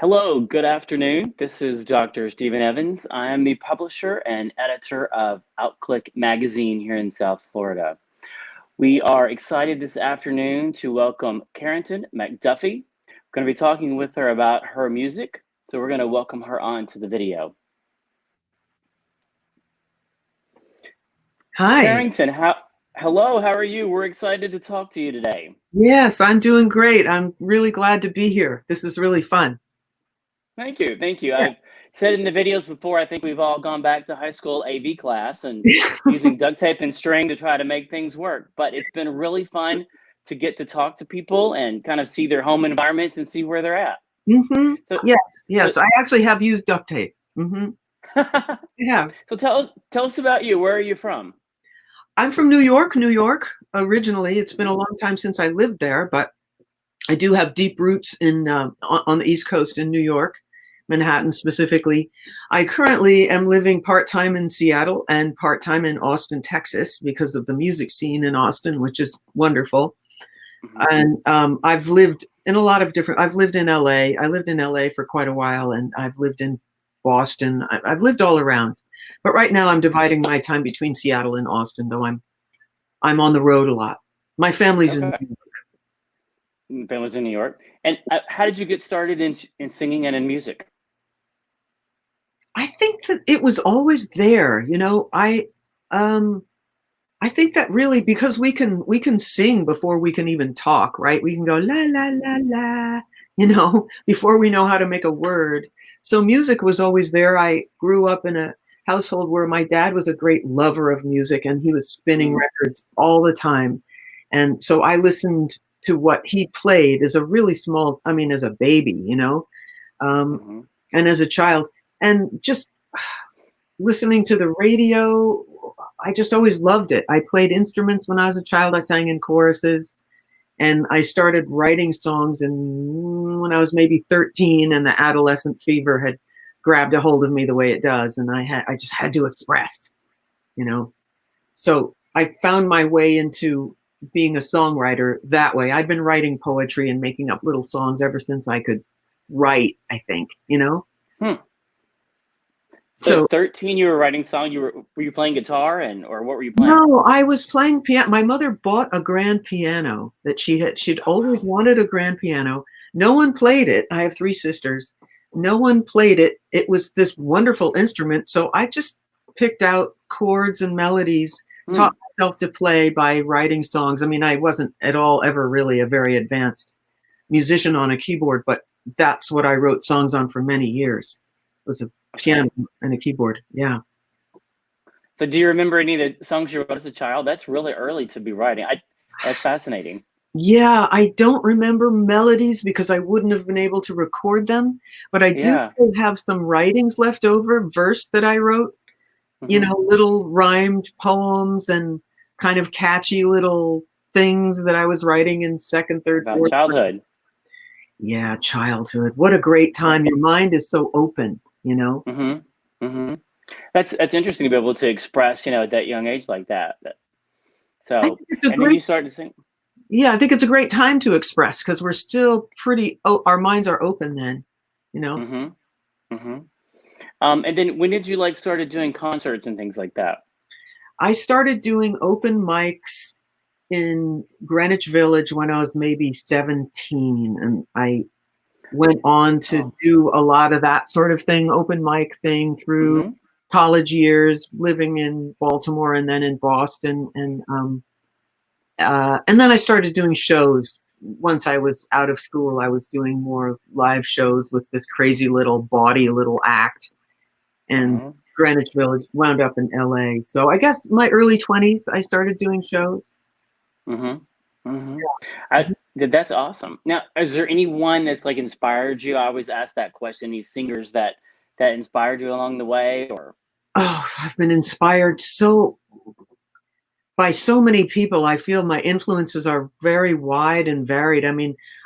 Hello, good afternoon. This is Dr. Stephen Evans. I am the publisher and editor of Outclick magazine here in South Florida. We are excited this afternoon to welcome Carrington MacDuffie. We're going to be talking with her about her music, so we're going to welcome her on to the video. Hi. Carrington, hello, how are you? We're excited to talk to you today. Yes, I'm doing great. I'm really glad to be here. This is really fun. Thank you. Thank you. Yeah. I've said in the videos before, I think we've all gone back to high school AV class and using duct tape and string to try to make things work. But it's been really fun to get to talk to people and kind of see their home environments and see where they're at. Mm-hmm. So, Yes. I actually have used duct tape. Mm-hmm. Yeah. So tell us about you. Where are you from? I'm from New York, originally. It's been a long time since I lived there, but I do have deep roots in on the East Coast in New York, Manhattan specifically. I currently am living part-time in Seattle and part-time in Austin, Texas, because of the music scene in Austin, which is wonderful. Mm-hmm. And I've lived in a lot of different, I've lived in LA. I lived in LA for quite a while, and I've lived in Boston. I've lived all around. But right now I'm dividing my time between Seattle and Austin, though I'm on the road a lot. My family's in New York. Family's in New York. And how did you get started in singing and in music? I think that it was always there. I think that really, because we can sing before we can even talk, right? We can go la la la la, before we know how to make a word. So music was always there. I grew up in a household where my dad was a great lover of music, and he was spinning records all the time. And so I listened to what he played as a really small, as a baby, and as a child, and just listening to the radio. I just always loved it. I played instruments when I was a child. I sang in choruses, and I started writing songs when I was maybe 13, and the adolescent fever had grabbed a hold of me the way it does, and I just had to express, So I found my way into being a songwriter that way. I've been writing poetry and making up little songs ever since I could write, I think, So 13, you were writing songs. Were you playing guitar or what were you playing? No, I was playing piano. My mother bought a grand piano that she'd always wanted a grand piano. No one played it. I have 3 sisters. No one played it. It was this wonderful instrument. So I just picked out chords and melodies, taught myself to play by writing songs. I wasn't at all ever really a very advanced musician on a keyboard, but that's what I wrote songs on for many years. It was a piano and a keyboard. Yeah. So do you remember any of the songs you wrote as a child? That's really early to be writing. That's fascinating. Yeah, I don't remember melodies because I wouldn't have been able to record them, but I do have some writings left over, verse that I wrote, little rhymed poems and kind of catchy little things that I was writing in second, third, About fourth. Childhood. Yeah, childhood. What a great time. Your mind is so open, That's interesting to be able to express, at that young age like that. So, and then you started to sing. Yeah, I think it's a great time to express because we're still our minds are open then, And then when did you started doing concerts and things like that? I started doing open mics in Greenwich Village when I was maybe 17, and I went on to do a lot of that sort of thing, open mic thing through college years, living in Baltimore and then in Boston, and then I started doing shows. Once I was out of school, I was doing more live shows with this crazy little act, and Greenwich Village wound up in LA. So I guess my early 20s, I started doing shows. That's awesome. Now, is there anyone that's inspired you? I always ask that question. These singers that inspired you along the way, or? Oh, I've been inspired by so many people. I feel my influences are very wide and varied.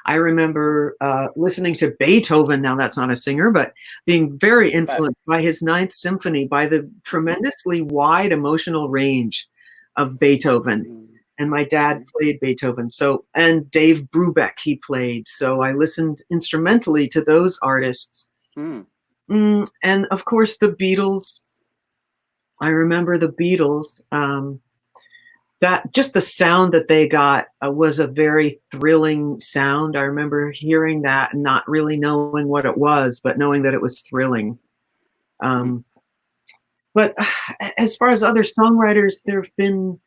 I remember listening to Beethoven. Now that's not a singer, but being very influenced by his Ninth Symphony, by the tremendously wide emotional range of Beethoven. and my dad played Beethoven. So, and Dave Brubeck he played. So I listened instrumentally to those artists. Mm. And of course, the Beatles. I remember the Beatles. That just the sound that they got was a very thrilling sound. I remember hearing that and not really knowing what it was, but knowing that it was thrilling. But as far as other songwriters, there have been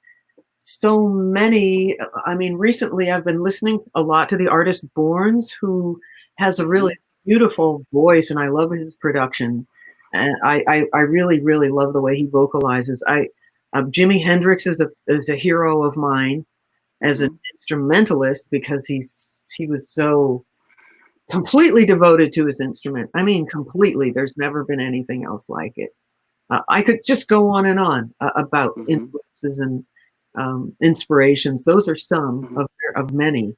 so many. I mean, recently I've been listening a lot to the artist Borns, who has a really beautiful voice, and I love his production. And I really, really love the way he vocalizes. Jimi Hendrix is a hero of mine as an instrumentalist because he was so completely devoted to his instrument. I mean, completely. There's never been anything else like it. I could just go on and on about influences and inspirations. Those are some of many.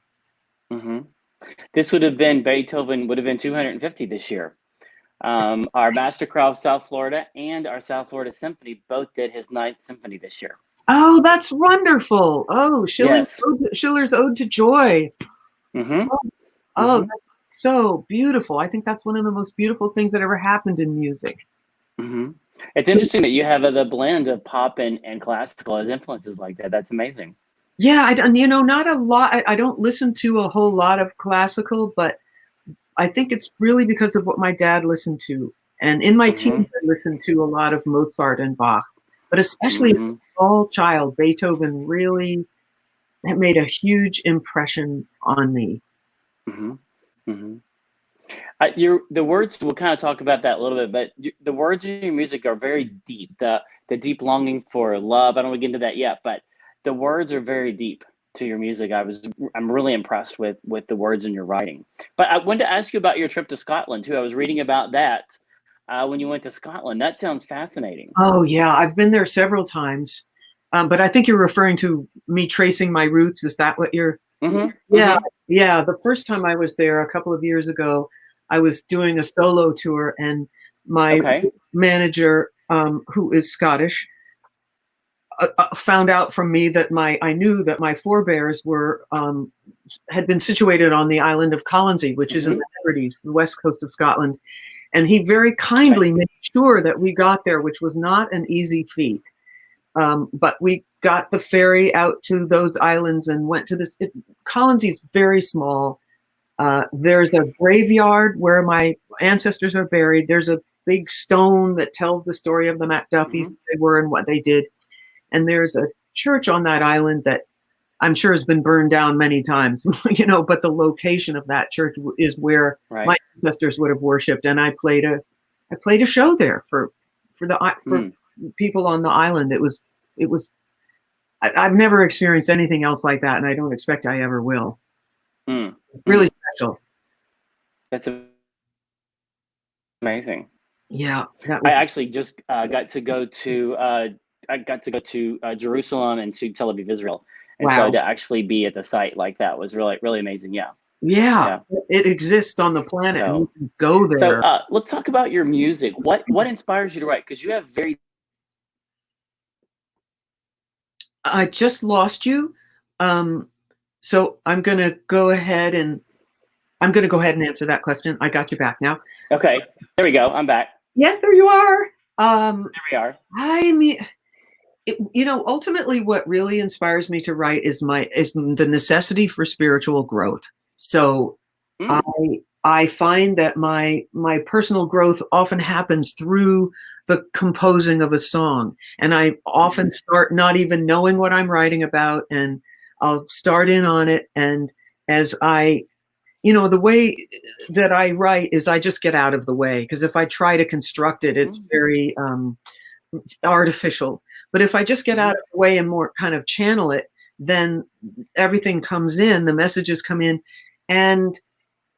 This would have been Beethoven would have been 250 this year. Our Master Chorale of South Florida and our South Florida Symphony both did his 9th symphony this year. Oh, that's wonderful. Oh, Schiller's Ode to Joy. Oh, that's so beautiful. I think that's one of the most beautiful things that ever happened in music. It's interesting that you have the blend of pop and classical as influences like that. That's amazing. Yeah, not a lot. I don't listen to a whole lot of classical, but I think it's really because of what my dad listened to. And in my teens, I listened to a lot of Mozart and Bach. But especially as a small child, Beethoven really made a huge impression on me. The words, we'll kind of talk about that a little bit, but the words in your music are very deep. The deep longing for love. I don't want to get into that yet, but the words are very deep to your music. I'm really impressed with the words in your writing. But I wanted to ask you about your trip to Scotland too. I was reading about that when you went to Scotland. That sounds fascinating. Oh yeah, I've been there several times. But I think you're referring to me tracing my roots. Is that what you're? Yeah. The first time I was there a couple of years ago, I was doing a solo tour, and my manager, who is Scottish, found out from me that I knew that my forebears had been situated on the island of Colonsay, which is in the Hebrides, the west coast of Scotland. And he very kindly made sure that we got there, which was not an easy feat. But we got the ferry out to those islands and went to this. Colonsay's very small. There's a graveyard where my ancestors are buried. There's a big stone that tells the story of the MacDuffies, who they were and what they did. And there's a church on that island that I'm sure has been burned down many times, but the location of that church is where my ancestors would have worshipped. And I played a show there for people on the island. It was I've never experienced anything else like that, and I don't expect I ever will. Really special. That's amazing. Yeah, I actually just got to go to Jerusalem and to Tel Aviv, Israel, and so to actually be at the site like that was really, really amazing. Yeah, it exists on the planet, and you can go there. So let's talk about your music. What inspires you to write? Because you have very. I just lost you, so I'm going to go ahead and answer that question. I got you back now. Okay, there we go. I'm back. Yeah, there you are. There we are. I mean, ultimately, what really inspires me to write is the necessity for spiritual growth. So I find that my personal growth often happens through the composing of a song, and I often start not even knowing what I'm writing about, and I'll start in on it, and as the way that I write is I just get out of the way, because if I try to construct it, it's very artificial. But if I just get out of the way and more kind of channel it, then everything comes in, the messages come in, and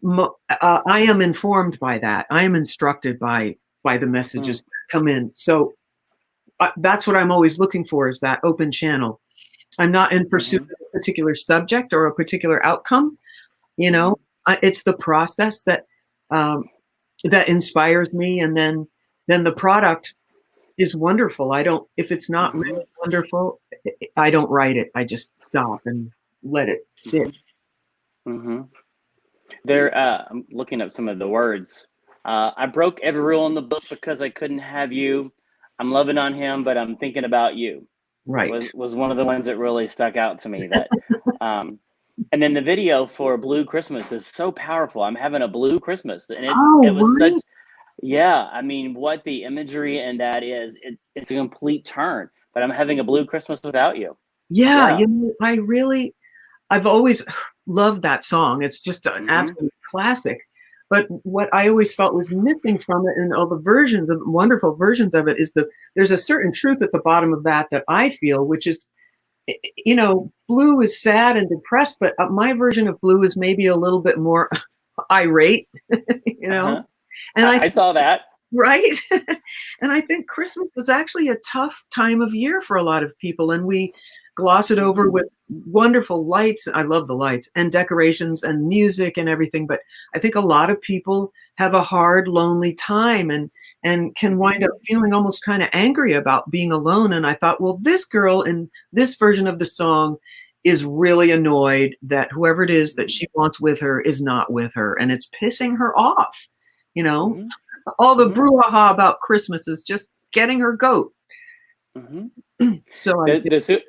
I am informed by that. I am instructed by the messages that come in. So that's what I'm always looking for, is that open channel. I'm not in pursuit of a particular subject or a particular outcome. It's the process that inspires me, and then the product is wonderful. I don't, if it's not Mm-hmm. really wonderful, I don't write it. I just stop and let it sit. Mm-hmm. There, I'm looking up some of the words. I broke every rule in the book because I couldn't have you. I'm loving on him, but I'm thinking about you. Right. Was one of the ones that really stuck out to me. That, um, and then the video for Blue Christmas is so powerful. I'm having a blue Christmas, and it Oh, was such, right. yeah. I mean, what the imagery and that is, it's a complete turn. But I'm having a blue Christmas without you. Yeah. Yeah. I've always loved that song. It's just an Mm-hmm. absolute classic. But what I always felt was missing from it, and all the versions of wonderful versions of it, is there's a certain truth at the bottom of that I feel, which is, Blue is sad and depressed, but my version of Blue is maybe a little bit more irate, you know. Uh-huh. And I I saw that. right? And I think Christmas is actually a tough time of year for a lot of people, and we gloss it over with wonderful lights. I love the lights and decorations and music and everything, but I think a lot of people have a hard, lonely time and can wind up feeling almost kind of angry about being alone. And I thought, well, this girl in this version of the song is really annoyed that whoever it is that she wants with her is not with her, and it's pissing her off, you know. Mm-hmm. All the Mm-hmm. brouhaha about Christmas is just getting her goat. Mm-hmm. So I did.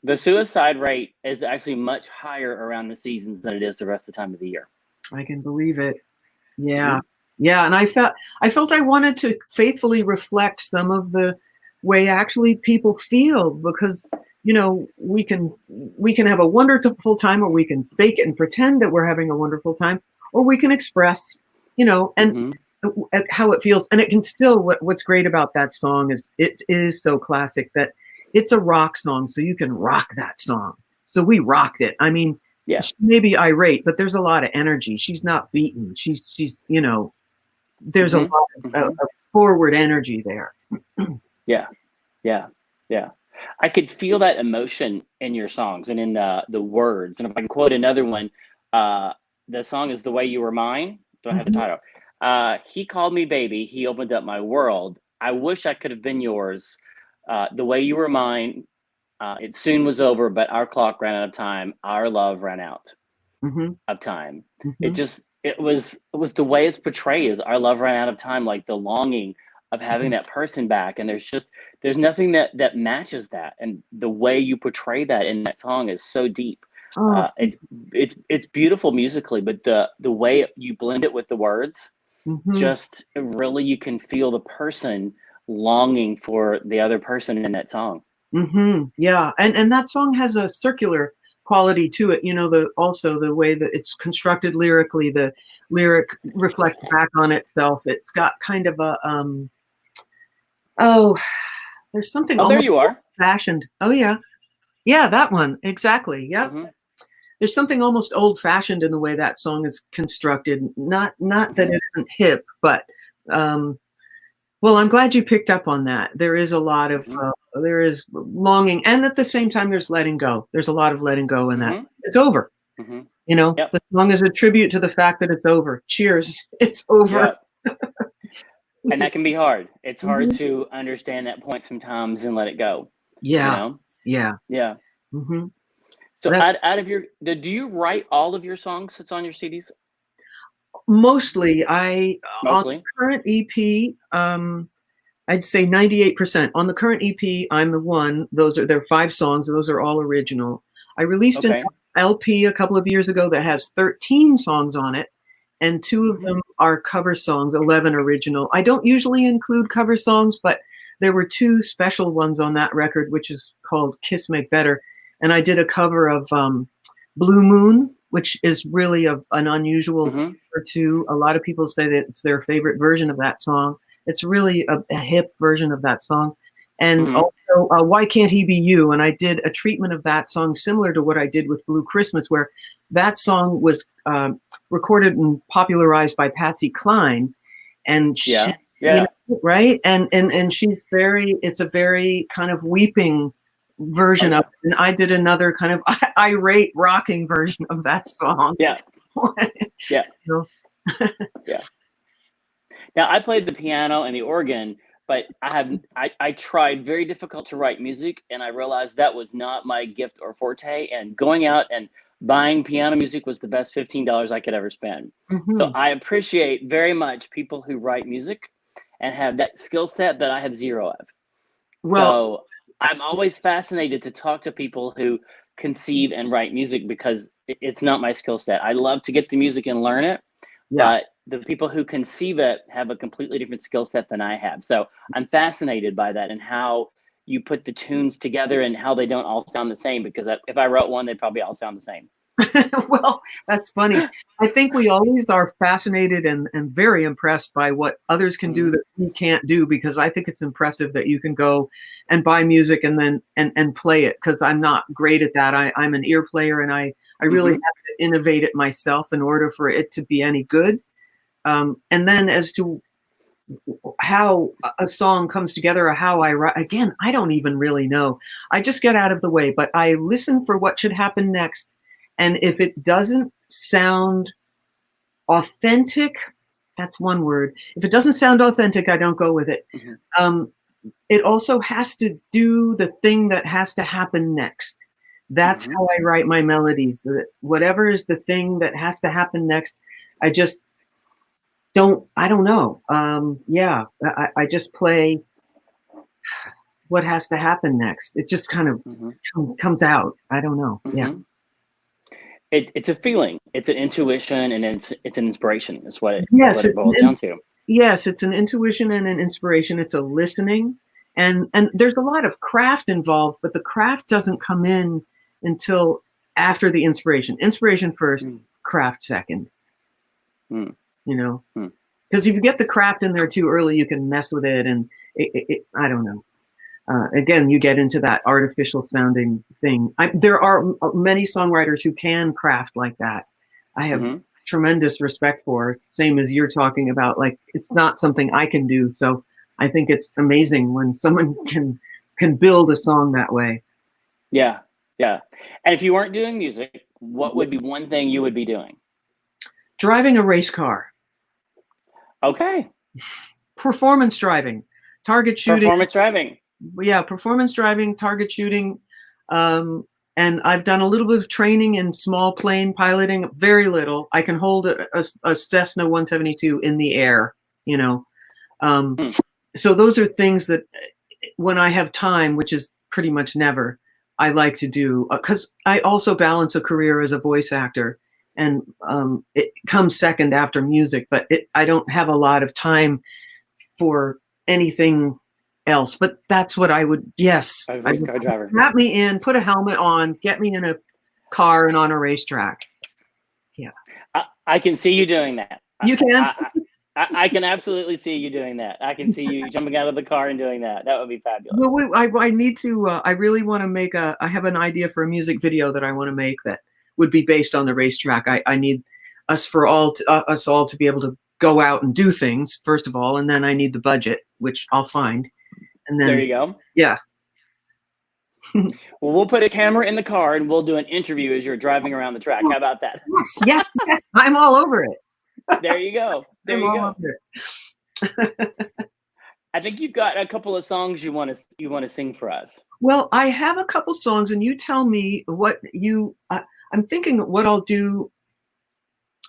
The suicide rate is actually much higher around the seasons than it is the rest of the time of the year. I can believe it. Mm-hmm. Yeah. Yeah. And I felt I wanted to faithfully reflect some of the way actually people feel, because, we can have a wonderful time, or we can fake it and pretend that we're having a wonderful time, or we can express, and Mm-hmm. how it feels. And it can still, what's great about that song is it is so classic that it's a rock song. So you can rock that song. So we rocked it. I mean, Yeah. she may be irate, but there's a lot of energy. She's not beaten. She's there's a Mm-hmm. lot Mm-hmm. of forward energy there. Yeah. Yeah. Yeah. I could feel that emotion in your songs and in the words. And if I can quote another one, uh, the song is "The Way You Were Mine." Do I have the Mhm. title? He called me baby. He opened up my world. I wish I could have been yours. The way you were mine. It soon was over, but our clock ran out of time. Our love ran out Mhm. of time. Mhm. It was the way it's portrayed is our love ran out of time, like the longing of having that person back. And there's nothing that matches that. And the way you portray that in that song is so deep. Oh, It's beautiful musically, but the way you blend it with the words, mhm. just really you can feel the person longing for the other person in that song. Mhm. Yeah. And that song has a circular quality to it. Also the way that it's constructed lyrically, the lyric reflects back on itself. It's got kind of a oh, there's something Oh, there almost you are. old-fashioned. Oh yeah. Yeah, that one. Exactly. Yep. Hmm. There's something almost old-fashioned in the way that song is constructed. Not that Hmm. it isn't hip, but um, well, I'm glad you picked up on that. There is a lot of Hmm. there is longing, and at the same time, there's letting go. There's a lot of letting go in that. Hmm. It's over. Hmm. The Yep. song is a tribute to the fact that it's over. Cheers. It's over. Yep. And that can be hard. It's hard Mhm. to understand that point sometimes and let it go, you Yeah. know? Yeah. Yeah. Hmm. So That out of your, do you write all of your songs that's on your CDs? mostly I on the Mostly? current EP. I'd say 98%. On the current EP, I'm the one. There are 5 songs. Those are all original. I released an Okay. LP a couple of years ago that has 13 songs on it, and 2 of Hmm. them are cover songs, 11 original. I don't usually include cover songs, but there were 2 special ones on that record, which is called Kiss Make Better. And I did a cover of Blue Moon, which is really an unusual Hmm. cover too. A lot of people say that it's their favorite version of that song. It's really a hip version of that song. And Hmm. also, Why Can't He Be You? And I did a treatment of that song similar to what I did with Blue Christmas, where that song was recorded and popularized by Patsy Cline. And she, Yeah. Yeah. right? And it's a very kind of weeping Oh, version of yeah. it. And I did another kind of irate rocking version of that song. Yeah. Yeah. So, Yeah. Now I played the piano and the organ, but I tried very difficult to write music, and I realized that was not my gift or forte. And going out and buying piano music was the best $15 I could ever spend. So Mhm. I appreciate very much people who write music and have that skill set that I have zero of. Well, So I'm always fascinated to talk to people who conceive and write music because it's not my skill set. I love to get the music and learn it, yeah. but the people who conceive it have a completely different skill set than I have. So I'm fascinated by that and how you put the tunes together and how they don't all sound the same, because if I wrote one, they'd probably all sound the same. Well, that's funny. I think we always are fascinated and very impressed by what others can do Mhm. that we can't do, because I think it's impressive that you can go and buy music and then and play it, because I'm not great at that. I'm an ear player, and I really have Mhm. to innovate it myself in order for it to be any good. And then as to how a song comes together or how I write, again, I don't even really know. I just get out of the way, but I listen for what should happen next. And if it doesn't sound authentic, that's one word. If it doesn't sound authentic, I don't go with it. Mhm. Um, it also has to do the thing that has to happen next. That's Mhm. how I write my melodies. Whatever is the thing that has to happen next, I just I don't know. Yeah, I just play what has to happen next. It just kind of Mhm. comes out. I don't know. Yeah. Mhm. It's a feeling, it's an intuition, and it's an inspiration. Is Yes, what it it's boils down to. yes, it's an intuition and an inspiration. It's a listening, and there's a lot of craft involved, but the craft doesn't come in until after the inspiration. Inspiration first, Mm. craft second. Mm. You know, Mm. because if you get the craft in there too early, you can mess with it, and I don't know. Again, you get into that artificial sounding thing. There are many songwriters who can craft like that. I have Mhm. tremendous respect for, same as you're talking about. Like, it's not something I can do. So I think it's amazing when someone can build a song that way. Yeah. Yeah. And if you weren't doing music, what would be one thing you would be doing? Driving a race car, Okay. performance driving, target shooting. Performance driving. Yeah, performance driving, target shooting. Um, and I've done a little bit of training in small plane piloting, very little. I can hold a Cessna 172 in the air, you know. Um, Mm. so those are things that when I have time, which is pretty much never, I like to do, because I also balance a career as a voice actor, and it comes second after music, but I don't have a lot of time for anything else. But that's what I would, yes, A I race would car driver. strap me in, put a helmet on, get me in a car and on a racetrack. Yeah. I can see you doing that. You can. I can absolutely see you doing that. I can see you jumping out of the car and doing that. That would be Well, fabulous. I need to, I really want to make I have an idea for a music video that I want to make that would be based on the racetrack. I need us all to be able to go out and do things, first of all, and then I need the budget, which I'll find. And There then, you go. yeah. Well, we'll put a camera in the car and we'll do an interview as you're driving around the track. How about that? Yes, yes, yes. I'm all over it. There you go. There I'm you all go. over it. I think you've got a couple of songs you want to sing for us. Well, I have a couple songs, and you tell me what you. I'm thinking what I'll do.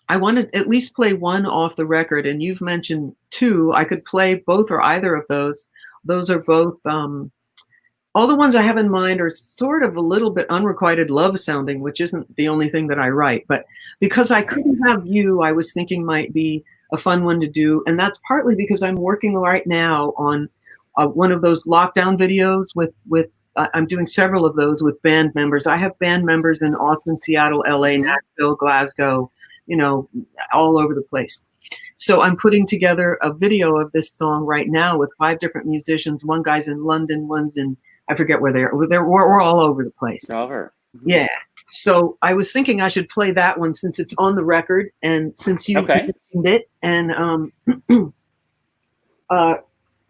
I want to at least play one off the record, and you've mentioned two. I could play both or either of those. Those are both. All the ones I have in mind are sort of a little bit unrequited love sounding, which isn't the only thing that I write. But because I couldn't have you, I was thinking might be a fun one to do. And that's partly because I'm working right now on one of those lockdown videos with I'm doing several of those with band members. I have band members in Austin, Seattle, LA, Mm-hmm. Nashville, Glasgow, you know, all over the place. So I'm putting together a video of this song right now with 5 different musicians. One guy's in London, one's in, I forget where they are. We're all over the place. Over. Mm-hmm. Yeah. So I was thinking I should play that one since it's on the record, and since you Okay. mentioned it, uh,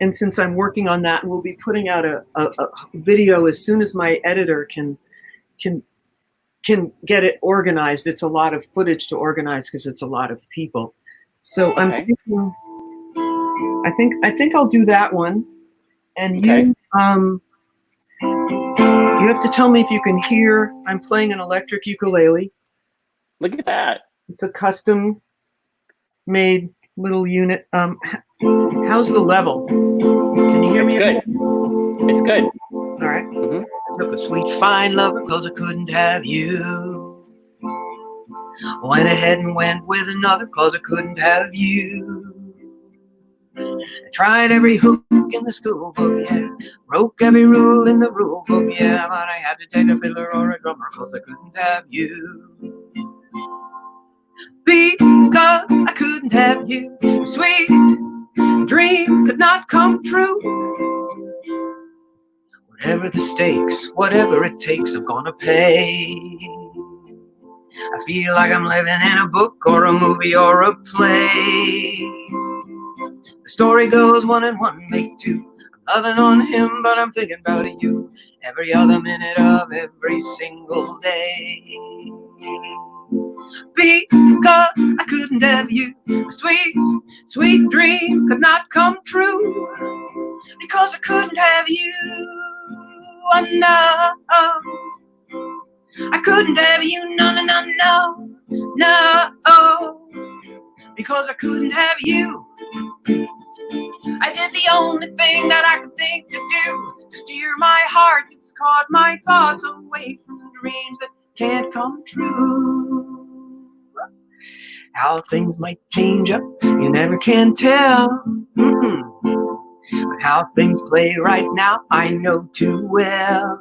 and since I'm working on that, we'll be putting out a video as soon as my editor can can get it organized. It's a lot of footage to organize because it's a lot of people. So I'm Okay. thinking, I think I'll do that one. And Okay. you have to tell me if you can hear. I'm playing an electric ukulele. Look at that. It's a custom made little unit. How's the level? Can you hear It's me? good. It's good. All right. Hmm. Took a sweet fine lover 'cause I couldn't have you. Went ahead and went with another 'cause I couldn't have you. I tried every hook in the school book, yeah. Broke every rule in the rule book, yeah. But I had to take a fiddler or a drummer 'cause I couldn't have you. Because I couldn't have you. Sweet dream could not come true. Whatever the stakes, whatever it takes, I'm gonna pay. I feel like I'm living in a book or a movie or a play. The story goes 1 and 1 make 2. I'm loving on him, but I'm thinking about you every other minute of every single day. Because I couldn't have you, a sweet, sweet dream could not come true. Because I couldn't have you, oh no. I couldn't have you, no, no, no, no, no. Because I couldn't have you. I did the only thing that I could think to do to steer my heart that's caught my thoughts away from dreams that can't come true. How things might change up, you never can tell. But how things play right now, I know too well.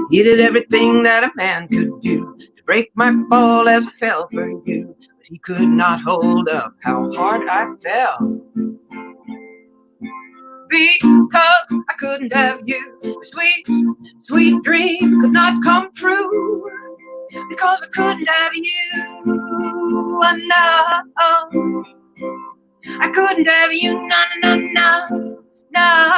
He did everything that a man could do to break my fall as I fell for you. But he could not hold up how hard I fell. Because I couldn't have you, a sweet, sweet dream could not come true. Because I couldn't have you, oh no. I couldn't have you, no, no, no, no.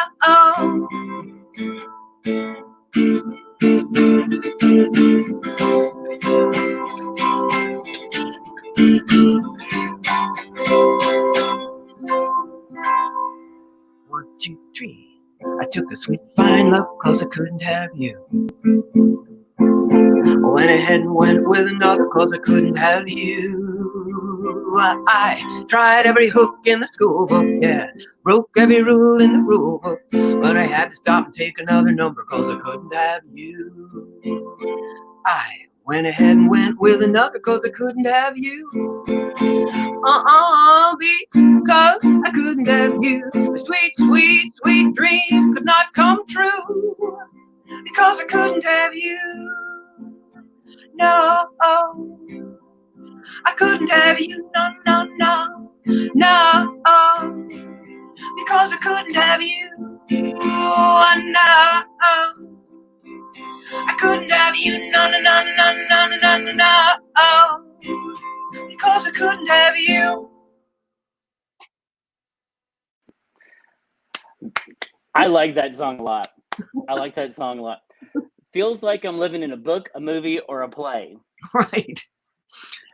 One, two, three. I took a sweet fine love 'cause I couldn't have you. I went ahead and went with another 'cause I couldn't have you. I tried every hook in the school book, yeah. Broke every rule in the rule book. But I had to stop and take another number 'cause I couldn't have you. I went ahead and went with another 'cause I couldn't have you. Because I couldn't have you. A sweet, sweet, sweet dream could not come true. Because I couldn't have you. No, I couldn't have you. No, no, no, no. Because I couldn't have you. Oh, no. I couldn't have you. No, no, no, no, no, no, no, no. Because I couldn't have you. I like that song a lot. I like that song a lot. Feels like I'm living in a book, a movie, or a play. Right.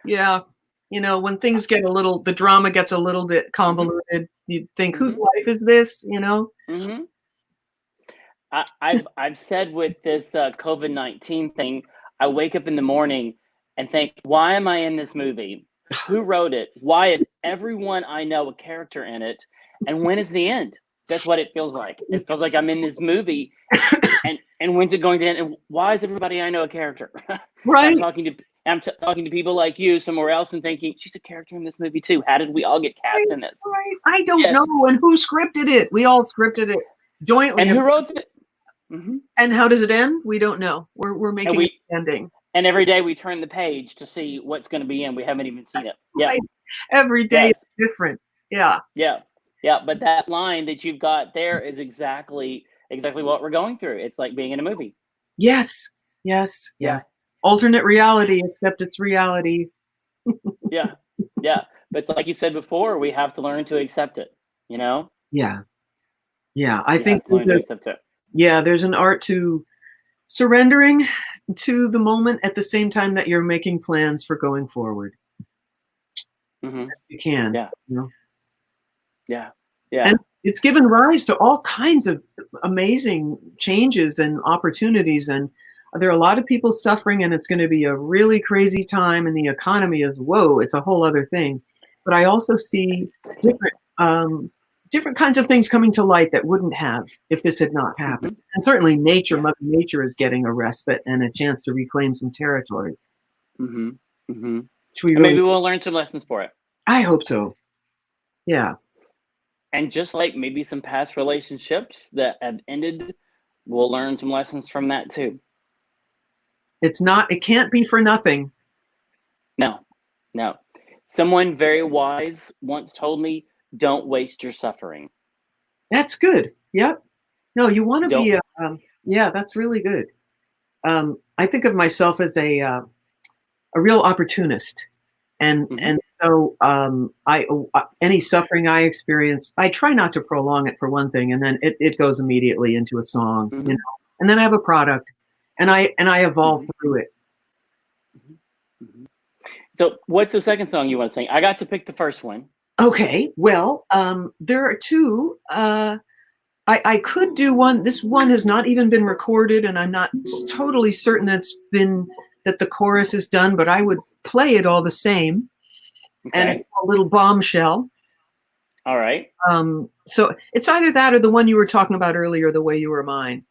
Yeah. You know, when things get the drama gets a little bit convoluted, you think, whose life is this, you know? Mm-hmm. I've said with this COVID-19 thing, I wake up in the morning and think, why am I in this movie? Who wrote it? Why is everyone I know a character in it? And when is the end? That's what it feels like. It feels like I'm in this movie, and when's it going to end? And why is everybody I know a character? Right. I'm talking to people like you somewhere else and thinking, she's a character in this movie too. How did we all get cast in this? Right. I don't know. And who scripted it? We all scripted it jointly. And who wrote it? Mm-hmm. And how does it end? We don't know. We're making an ending. And every day we turn the page to see what's going to be in. We haven't even seen it. Yeah. Right. Every day is different. Yeah. Yeah. Yeah. But that line that you've got there is exactly what we're going through. It's like being in a movie. Yes. Yes. Yes. Alternate reality, except it's reality. Yeah. Yeah. But like you said before, we have to learn to accept it, you know? Yeah. Yeah. I think learn to accept it. Yeah, there's an art to surrendering to the moment at the same time that you're making plans for going forward. Mm-hmm. You can. Yeah. You know? Yeah. Yeah. And it's given rise to all kinds of amazing changes and opportunities. And there are a lot of people suffering, and it's going to be a really crazy time. And the economy is, whoa, it's a whole other thing. But I also see different, different kinds of things coming to light that wouldn't have if this had not happened. Hmm. And certainly nature, Yeah. Mother Nature is getting a respite and a chance to reclaim some territory, Hmm. Hmm. which we And really, maybe we'll learn some lessons for it. I hope so. Yeah. And just like maybe some past relationships that have ended, we'll learn some lessons from that too. It can't be for nothing. No, no. Someone very wise once told me, don't waste your suffering. That's good. Yep. No, you want to be Don't. yeah, that's really good. I think of myself as a real opportunist, and Hmm. and so I any suffering I experience, I try not to prolong it for one thing, and then it goes immediately into a song, Hmm. and then I have a product, and I evolve Hmm. through it. Hmm. Hmm. So, what's the second song you want to sing? I got to pick the first one. Okay, well, there are two. I could do one. This one has not even been recorded, and I'm not totally certain that the chorus is done, but I would play it all the same. And it's Okay. a little bombshell. All right. So it's either that or the one you were talking about earlier, "The Way You Were Mine."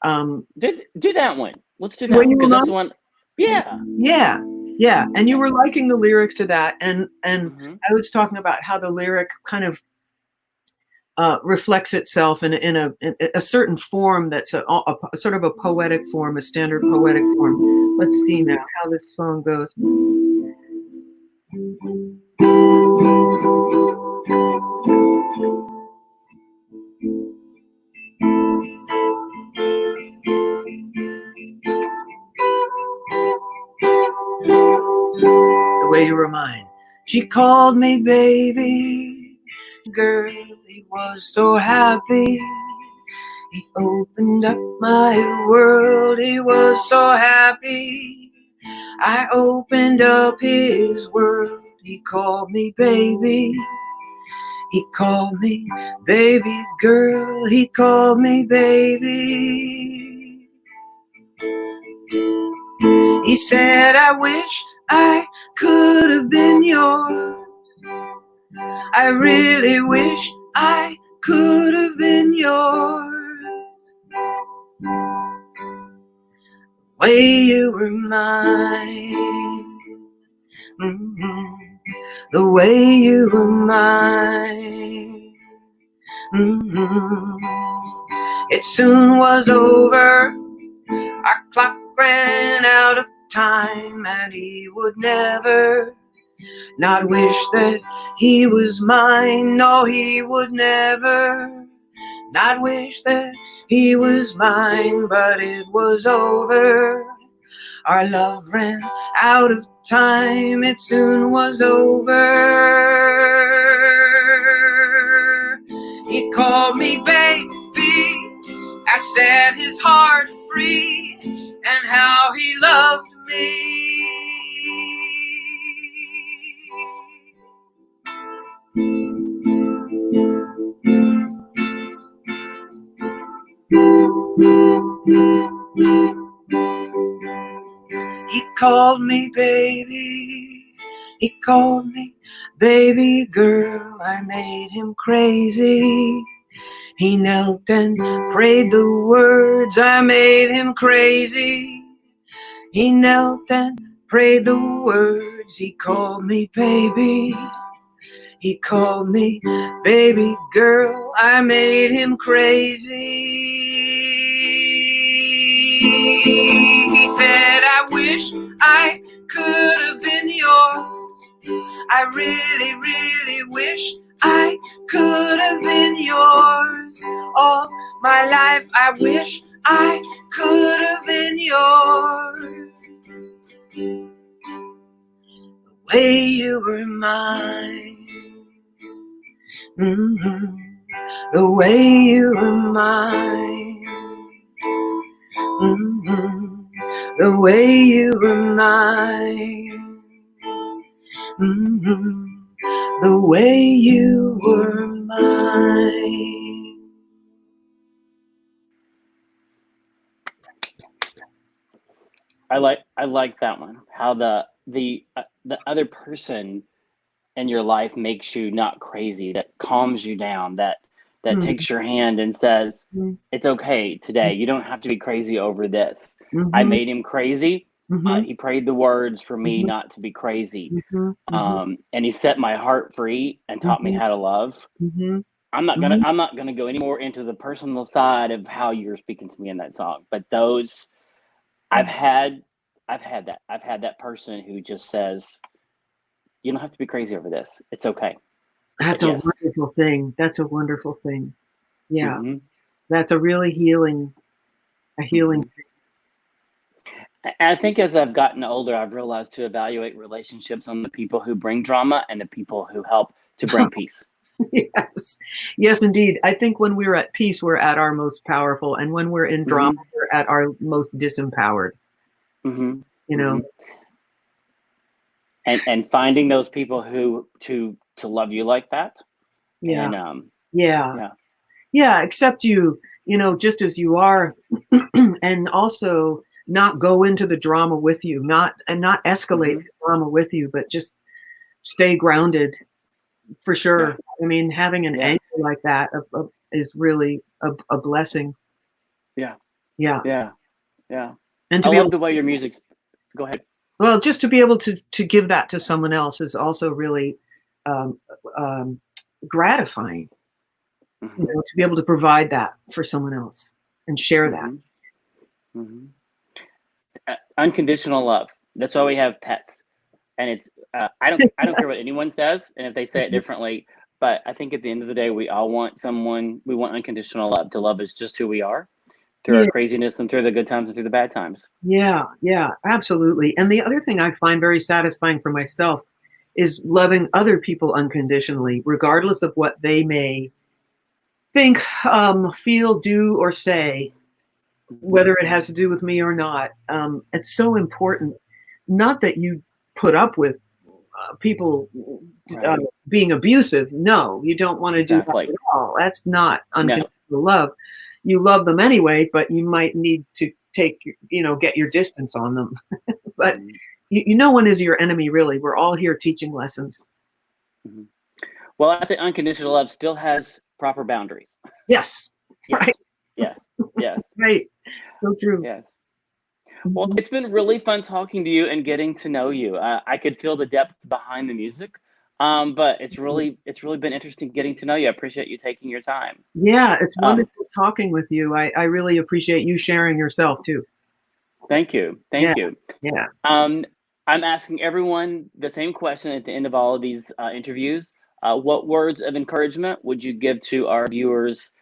Um, Do that one. Let's do "The that Way one You Were because that's Mine." the one. Yeah. Yeah, yeah. And you Yeah. were liking the lyrics to that, and Hmm. I was talking about how the lyric kind of reflects itself in a certain form that's a sort of a poetic form, a standard poetic form. Let's see now how this song goes. The way you were mine. She called me baby, girl. He was so happy. He opened up my world. He was so happy. I opened up his world. He called me baby. He called me baby girl. He called me baby. He said, I wish I could have been yours. I really wish I could have been yours. Way you were mine. Mm-hmm. The way you were mine. Mm-hmm. It soon was over. Our clock ran out of time, and he would never not wish that he was mine. No, he would never not wish that he was mine. But it was over. Our love ran out of time. It soon was over. He called me baby. I set his heart free, and how he loved me. He called me baby. He called me baby girl. I made him crazy. He knelt and prayed the words. I made him crazy. He knelt and prayed the words. He called me baby. He called me baby girl. I made him crazy. He said, I wish I could have been yours. I really, really wish I could have been yours. All my life I wish I could have been yours. The way you were mine. Mm-hmm. The way you were mine. Mm-hmm. The way you were mine. Mm-hmm. the way you were mine. I like that one. How the other person in your life makes you not crazy, that calms you down, that Mhm. takes your hand and says, Mhm. "It's okay today. You don't have to be crazy over this." I Mhm. made him crazy. Mhm. He prayed the words for me Mhm. not to be crazy, Mhm. Mhm. and he set my heart free and taught me Mhm. how to love. Mhm. I'm not gonna go any more into the personal side of how you're speaking to me in that song, but those I've Mhm. had I've had that. I've had that person who just says, "You don't have to be crazy over this. It's okay." That's a Yes. wonderful thing. That's a wonderful thing. Yeah, Hmm. that's a really healing Hmm. I think as I've gotten older, I've realized to evaluate relationships on the people who bring drama and the people who help to bring peace. Yes. Yes, indeed. I think when we're at peace, we're at our most powerful, and when we're in drama, Hmm. we're at our most disempowered, Hmm. you know? Hmm. And finding those people who to love you like that, Yeah. and Yeah. yeah. Yeah, accept you, just as you are, and also not go into the drama with you, not escalate Hmm. the drama with you, but just stay grounded for Yeah. sure. I mean, having an Yeah. anchor like that is really a blessing. Yeah. Yeah. Yeah. Yeah. And I to be love able the way your music's. Go ahead. well, just to be able to give that to someone else is also really, um, um, gratifying, Hmm. to be able to provide that for someone else and share that. Hmm. Hmm. Unconditional love. That's why we have pets, and it's I don't care what anyone says, and if they say it Mhm. differently. But I think at the end of the day, we all want someone. We want unconditional love. To love is just who we are, through our Yeah, craziness and through the good times and through the bad times. yeah, yeah, absolutely, and the other thing I find very satisfying for myself is loving other people unconditionally, regardless of what they may think, feel, do, or say, Hmm. whether it has to do with me or not. It's so important, not that you put up with people uh, Right. being abusive. No, you don't want to do that Exactly. at all. That's not No. unconditional love. You love them anyway, but you might need to get your distance on them. But Hmm. no one is your enemy, really. We're all here teaching lessons. Hmm. Well, I say unconditional love still has proper boundaries. Yes, right, Yes. Yes. Yes. right. So true. Yes. Well, Mhm. it's been really fun talking to you and getting to know you. I could feel the depth behind the music, but it's really been interesting getting to know you. I appreciate you taking your time. Yeah, it's Um, wonderful talking with you. I really appreciate you sharing yourself too. Thank you, Yeah, thank you. yeah. Um, I'm asking everyone the same question at the end of all of these interviews. What words of encouragement would you give to our viewers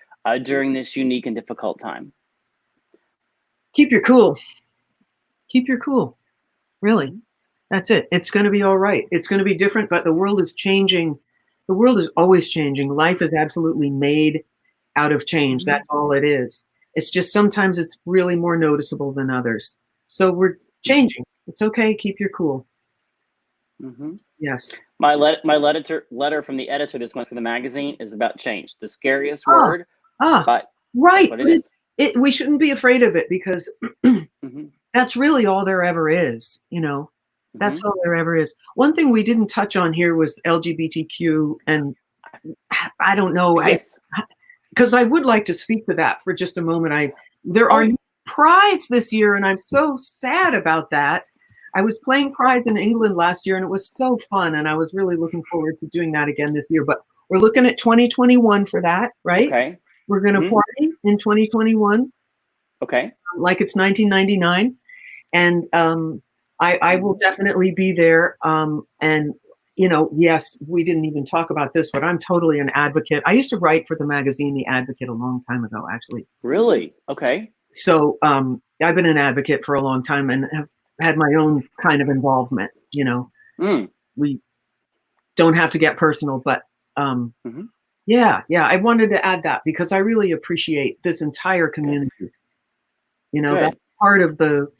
during this unique and difficult time? Keep your cool. Keep your cool. Really. Hmm. That's it. It's gonna be all right. It's gonna be different, but the world is changing. The world is always changing. Life is absolutely made out of change. Hmm. That's all it is. It's just sometimes it's really more noticeable than others. So we're Hmm. changing. It's okay. Keep your cool. Hmm. Yes. My letter from the editor this month for the magazine is about change. The scariest Ah, word, ah, but that's right. what it But is. we shouldn't be afraid of it because Hmm. that's really all there ever is. That's Hmm. all there ever is. One thing we didn't touch on here was LGBTQ, and I don't know. I Yes. because I would like to speak to that for just a moment. There Oh, are new prides this year, and I'm so sad about that. I was playing prides in England last year, and it was so fun, and I was really looking forward to doing that again this year. But we're looking at 2021 for that, right? okay. We're going to Hmm. party in 2021 Okay. like it's 1999, and I will Hmm. definitely be there. And yes, we didn't even talk about this, but I'm totally an advocate. I used to write for the magazine The Advocate a long time ago, actually. Really? Okay. So I've been an advocate for a long time and have had my own kind of involvement. Mm. We don't have to get personal, but um, Hmm. yeah, yeah, I wanted to add that because I really appreciate this entire Good. community. That's Good. part of the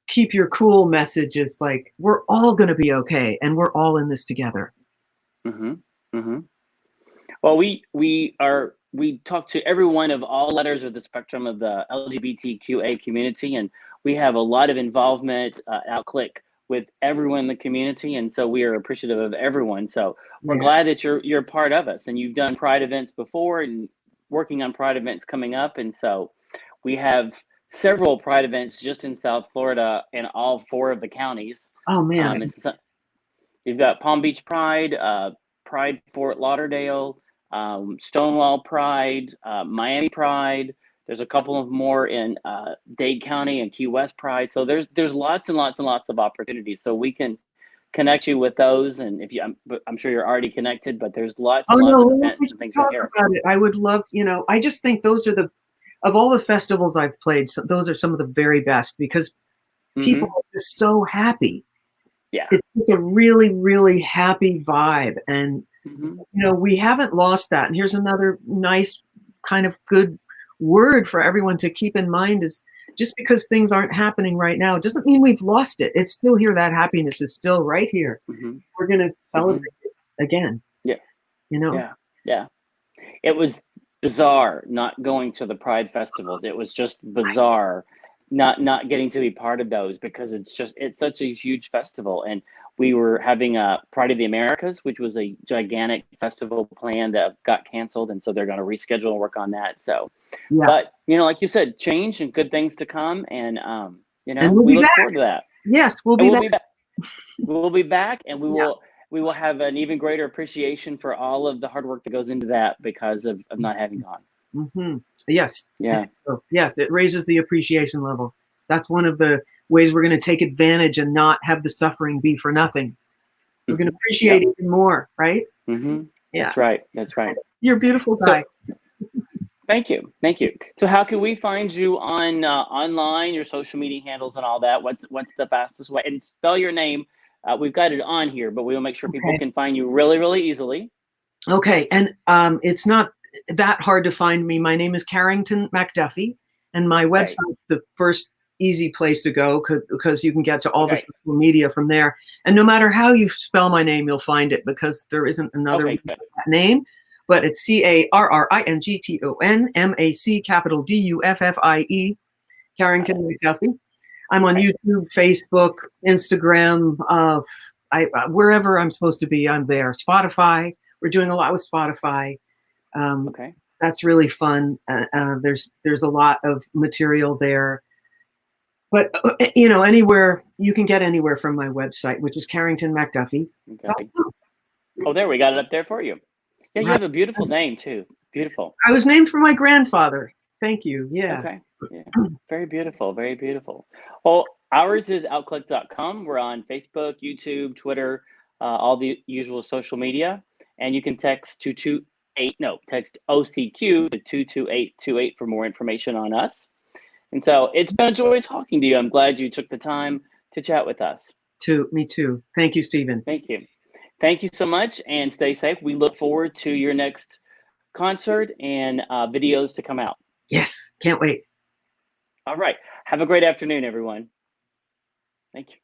keep your cool message is like we're all going to be okay and we're all in this together. Hmm. Hmm. Well, we talk to everyone of all letters of the spectrum of the LGBTQA community, and we have a lot of involvement at Outclick with everyone in the community, and so we are appreciative of everyone. So we're Yeah. glad that you're part of us, and you've done Pride events before, and working on Pride events coming up, and so we have several Pride events just in South Florida in all four of the counties. Oh man. It's You've got Palm Beach Pride, Pride Fort Lauderdale, Stonewall Pride, Miami Pride. There's a couple of more in Dade County and Key West Pride. So there's lots and lots and lots of opportunities. So we can connect you with those. And if you, I'm sure you're already connected, but there's lots Oh and lots no, of we events and should things out talk here. about it. I would love, I just think those are of all the festivals I've played, so those are some of the very best because people Hmm. are just so happy. Yeah. It's just a really, really happy vibe. And, Hmm. we haven't lost that. And here's another nice kind of good word for everyone to keep in mind is just because things aren't happening right now doesn't mean we've lost it. It's still here. That happiness is still right here. Hmm. We're going to Hmm. celebrate it again, Yeah. you know? Yeah. Yeah. It was bizarre not going to the Pride festivals. It was just bizarre not getting to be part of those because it's such a huge festival. And we were having a Pride of the Americas, which was a gigantic festival plan that got canceled, and so they're going to reschedule and work on that. So, Yeah. but like you said, change and good things to come, and And we'll we be look back. forward to that. Yes, we'll And be back. we'll be back, and Yeah. we will have an even greater appreciation for all of the hard work that goes into that because of not having gone. Hmm. Yes. Yeah. So, yes, it raises the appreciation level. That's one of the ways we're going to take advantage and not have the suffering be for nothing. We're going to Hmm. appreciate Yep. even more, right? Hmm. Yeah. That's right. That's right. You're a beautiful So guy. thank you, thank you. So how can we find you on online, your social media handles and all that? What's the fastest way? And spell your name. We've got it on here, but we will make sure people Okay. can find you really, really easily. Okay. And it's not that hard to find me. My name is Carrington MacDuffie, and my Okay. website's the first easy place to go because you can get to all the Okay. social media from there. And no matter how you spell my name, you'll find it because there isn't another Okay. Good. name. But it's Carrington, capital Duffie, Got Carrington it. MacDuffie. I'm on Okay. YouTube, Facebook, Instagram, wherever I'm supposed to be, I'm there. Spotify, we're doing a lot with Spotify. Um, Okay. that's really fun. There's a lot of material there. But anywhere you can get anywhere from my website, which is Carrington MacDuffie. Okay. Oh, there we got it up there for you. Yeah, you Right. have a beautiful name too. Beautiful. I was named for my grandfather. Thank you. Yeah. Okay. Yeah. Very beautiful. Very beautiful. Well, ours is outclick.com. We're on Facebook, YouTube, Twitter, all the usual social media. And you can text 228, no, text OCQ to 22828 for more information on us. And so it's been a joy talking to you. I'm glad you took the time to chat with us. Me too. Thank you, Stephen. Thank you. Thank you so much and stay safe. We look forward to your next concert and videos to come out. Yes. Can't wait. All right. Have a great afternoon, everyone. Thank you.